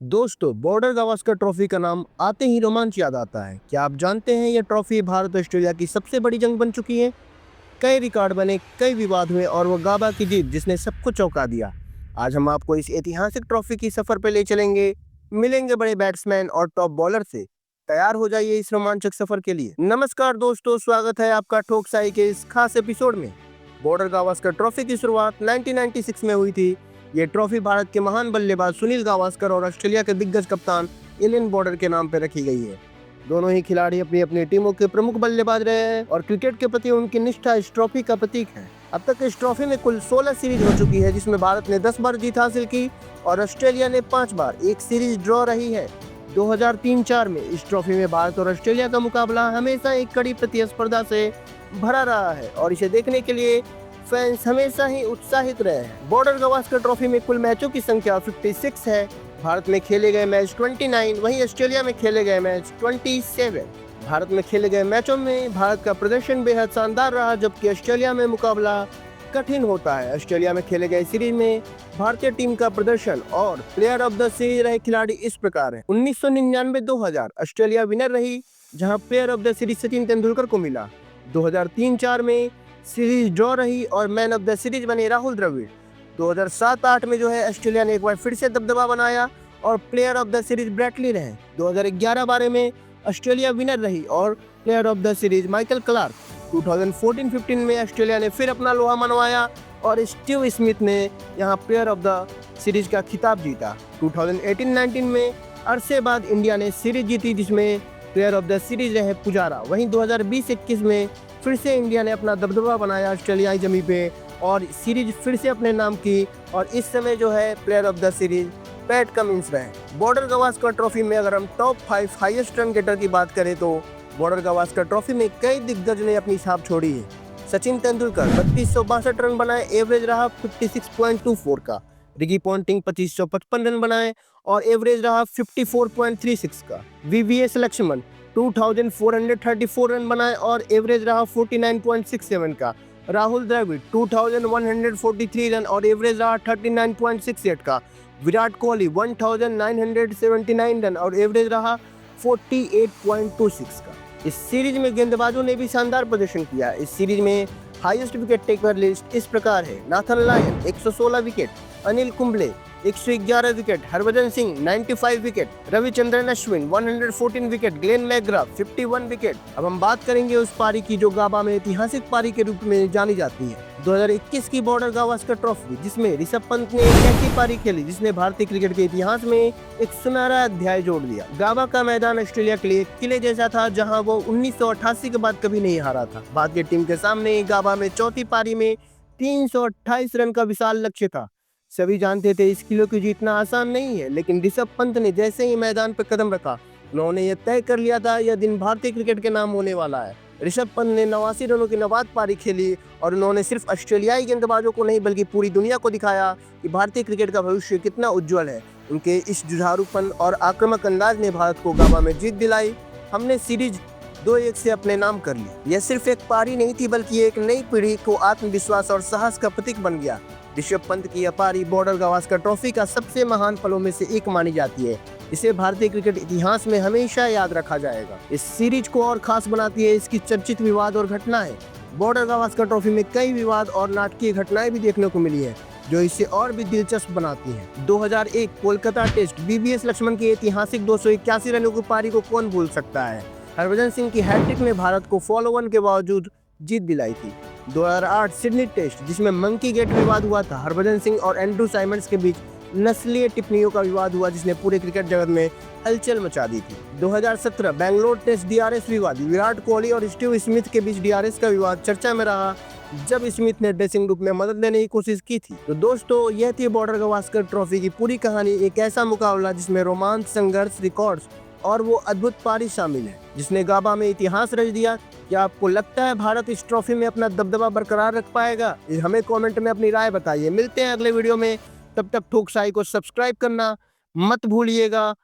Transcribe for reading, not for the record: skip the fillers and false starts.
दोस्तों, border Gavaskar trophy का नाम आते ही रोमांच याद आता है। क्या आप जानते हैं यह ट्रॉफी भारत ऑस्ट्रेलिया की सबसे बड़ी जंग बन चुकी है। कई रिकॉर्ड बने, कई विवाद हुए और वो गाबा की जीत जिसने सबको चौंका दिया। आज हम आपको इस ऐतिहासिक ट्रॉफी की सफर पे ले चलेंगे, मिलेंगे बड़े बैट्समैन और टॉप बॉलर से। तैयार हो जाइए इस रोमांचक सफर के लिए। नमस्कार दोस्तों, स्वागत है आपका ठोकसाई के इस खास एपिसोड में। बॉर्डर गावस्कर ट्रॉफी की शुरुआत 1996 में हुई थी। ये ट्रॉफी भारत के महान बल्लेबाज सुनील गावस्कर और ऑस्ट्रेलिया के दिग्गज कप्तान एलन बॉर्डर के नाम पर रखी गई है। दोनों ही खिलाड़ी अपनी अपनी टीमों के प्रमुख बल्लेबाज रहे हैं और क्रिकेट के प्रति उनकी निष्ठा इस ट्रॉफी का प्रतीक है। अब तक इस ट्रॉफी में कुल 16 सीरीज हो चुकी है, जिसमें भारत ने 10 बार जीत हासिल की और ऑस्ट्रेलिया ने 5 बार। एक सीरीज ड्रॉ रही है। 2003-4 में इस ट्रॉफी में भारत और ऑस्ट्रेलिया का मुकाबला हमेशा एक कड़ी प्रतिस्पर्धा से भरा रहा है और इसे देखने के लिए फैंस हमेशा ही उत्साहित रहे हैं। बॉर्डर गावस्कर ट्रॉफी में कुल मैचों की संख्या 56 है। भारत में खेले गए मैच 29, वहीं ऑस्ट्रेलिया में खेले गए मैच 27। भारत में खेले गए मैचों में भारत का प्रदर्शन बेहद शानदार रहा, जबकि ऑस्ट्रेलिया में मुकाबला कठिन होता है। ऑस्ट्रेलिया में खेले गए सीरीज में भारतीय टीम का प्रदर्शन और प्लेयर ऑफ द सीरीज रहे खिलाड़ी इस प्रकार है। 1999-2000 ऑस्ट्रेलिया विनर रही, जहां player of the series Sachin Tendulkar को मिला। 2003-4 में सीरीज ड्रॉ रही और मैन ऑफ द सीरीज बने राहुल द्रविड़। 2007-8 में जो है ऑस्ट्रेलिया ने एक बार फिर से दबदबा बनाया और प्लेयर ऑफ द सीरीज ब्रैटली रहे। 2011-12 में ऑस्ट्रेलिया विनर रही और player of the series Michael Clarke. 2014-15 में ऑस्ट्रेलिया ने फिर अपना लोहा मनवाया और स्टीव स्मिथ ने यहां प्लेयर ऑफ द सीरीज का खिताब जीता। 2018-19 में अरसे बाद इंडिया ने सीरीज जीती, जिसमें प्लेयर ऑफ द सीरीज रहे पुजारा। वहीं 2020-21 में फिर से इंडिया ने अपना दबदबा बनाया ऑस्ट्रेलियाई जमी पे और सीरीज फिर से अपने नाम की और इस समय जो है player of the series PAT Cummins रहे। बॉर्डर गावस्कर ट्रॉफी में अगर हम टॉप 5 हाईएस्ट रन गेटर की बात करें तो बॉर्डर गावस्कर ट्रॉफी में कई दिग्गज ने अपनी छाप छोड़ी है। सचिन तेंदुलकर 3262 रन बनाए, एवरेज रहा 56.24 का। रिकी पॉन्टिंग 2555 रन बनाए और एवरेज रहा 54.36 का। वीवीएस लक्ष्मण 2434 रन बनाए और एवरेज रहा 49.67 का। राहुल द्रविड़ 2143 रन और एवरेज रहा 39.68 का। विराट कोहली 1979 रन और एवरेज रहा 48.26 का। इस सीरीज में गेंदबाजों ने भी शानदार प्रदर्शन किया। इस सीरीज में हाईएस्ट विकेट टेकर लिस्ट इस प्रकार है। Nathan Lyon 116 wicket, Anil Kumble 111 wicket, Harbhajan Singh 95 wicket, Ravichandran Ashwin 114 wicket, Glenn McGrath 51 wicket. अब हम बात करेंगे उस पारी की जो गाबा में ऐतिहासिक पारी के रूप में जानी जाती है। 2021 की बॉर्डर गावस्कर ट्रॉफी, जिसमें ऋषभ पंत ने एक ऐसी पारी खेली जिसने भारतीय क्रिकेट के इतिहास में एक सुनहरा अध्याय जोड़ दिया। गाबा का मैदान ऑस्ट्रेलिया के लिए किले जैसा था, जहां वो 1988 के बाद कभी नहीं हारा था। भारतीय टीम के सामने गाबा में चौथी पारी में 328 रन का विशाल लक्ष्य था। सभी जानते थे इस किलो को जीतना आसान नहीं है, लेकिन ऋषभ पंत ने जैसे ही मैदान पर कदम रखा, उन्होंने यह तय कर लिया था यह दिन भारतीय क्रिकेट के नाम होने वाला है। ऋषभ पंत ने 89 रनों की नवाद पारी खेली और उन्होंने सिर्फ ऑस्ट्रेलियाई गेंदबाजों को नहीं बल्कि पूरी दुनिया को दिखाया कि भारतीय क्रिकेट का भविष्य कितना उज्जवल है। उनके इस जुझारूपन और आक्रामक अंदाज ने भारत को गाबा में जीत दिलाई। हमने सीरीज 2-1 से अपने नाम कर ली। यह सिर्फ एक पारी नहीं थी, बल्कि एक नई पीढ़ी को आत्मविश्वास और साहस का प्रतीक बन गया। ऋषभ पंत की यह पारी बॉर्डर गावस्कर ट्रॉफी का सबसे महान पलों में से एक मानी जाती है। इसे भारतीय क्रिकेट इतिहास में हमेशा याद रखा जाएगा। इस सीरीज को और खास बनाती है इसकी चर्चित विवाद और घटनाएं। बॉर्डर गावस्कर ट्रॉफी में कई विवाद और नाटकीय घटनाएं भी देखने को मिली है, जो इसे और भी दिलचस्प बनाती हैं। 2001 कोलकाता टेस्ट, वीवीएस लक्ष्मण की ऐतिहासिक 281 रनों की पारी को कौन भूल सकता है। हरभजन सिंह की हैट्रिक ने भारत को फॉलो वन के बावजूद जीत दिलाई थी। 2008 सिडनी टेस्ट, जिसमें मंकी गेट विवाद हुआ था। हरभजन सिंह और एंड्रू साइमंड्स के बीच नस्लीय टिप्पणियों का विवाद हुआ, जिसने पूरे क्रिकेट जगत में हलचल मचा दी थी। 2017 बेंगलोर टेस्ट डीआरएस विवाद, विराट कोहली और स्टीव स्मिथ के बीच डीआरएस का विवाद चर्चा में रहा, जब स्मिथ ने ड्रेसिंग रूम में मदद लेने की कोशिश की थी। तो दोस्तों, यह थी बॉर्डर गावस्कर ट्रॉफी की पूरी कहानी। एक ऐसा मुकाबला जिसमें रोमांच, संघर्ष, रिकॉर्ड्स और वो अद्भुत पारी शामिल है, जिसने गाबा में इतिहास रच दिया। क्या आपको लगता है भारत इस ट्रॉफी में अपना दबदबा बरकरार रख पाएगा? हमें कमेंट में अपनी राय बताइए। मिलते हैं अगले वीडियो में, तब तक ठोकसाई को सब्सक्राइब करना मत भूलिएगा।